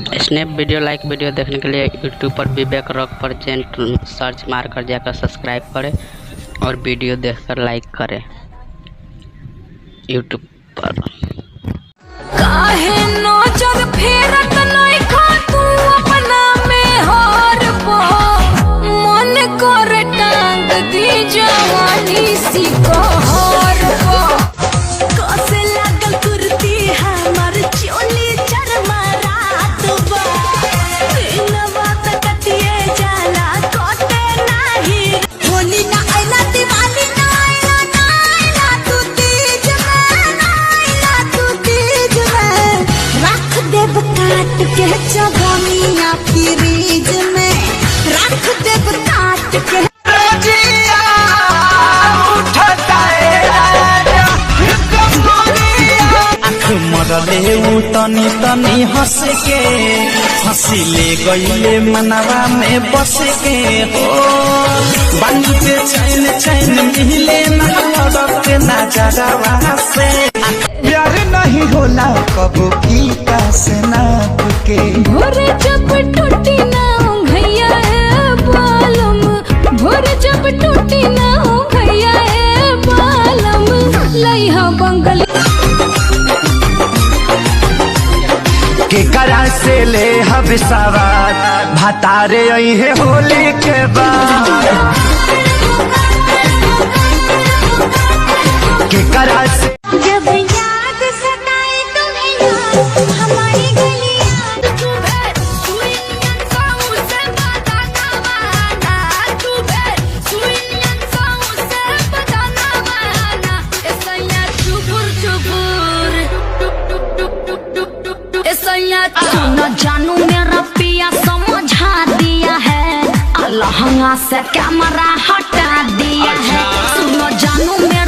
Snap video लाइक video देखने के लिए यूट्यूब पर विवेक रॉक पर सर्च मार कर जाकर सब्सक्राइब करें और वीडियो देखकर लाइक करें यूट्यूब पर। काहे नजर फेरत नहीं खा तू अपना में हार पो मन करे टांग दी जवानी सी कहर पो कसे लागल कुर्ती हमर चोली चरमा रात बा दिनवा त कटिए जाला कोटे नाही होली ना आइला दिवाली ना आइला तू तीज में ना आइला तू तीज में रख देब काट के चबनिया फ्रीज में रख देब काट के मरले उ तनी तनी हंस के हंसिले गईले मनवा में बस के हो बानी के चैन चैन मिले ना लड़क ना जगवा से प्यार नहीं होला कबो फीका से नाप के भोरे जब टूटी ना भैया बालम भोरे जब टूटी ना भैया बालम लइहा बंगल के करा से ले हब सवार भातारे आई है होली के बाद के करा से जब याद सताए तुम्हें याद हमारी गलियां सुबह सुइयन साऊ से बताना वाला सुबह सुइयन साऊ से बताना वाला ऐसा चुबुर चुबुर ऐसा न जानू मेरा पिया समझा दिया है अल्लाह से कैमरा हटा दिया है सुनो जानू मेरा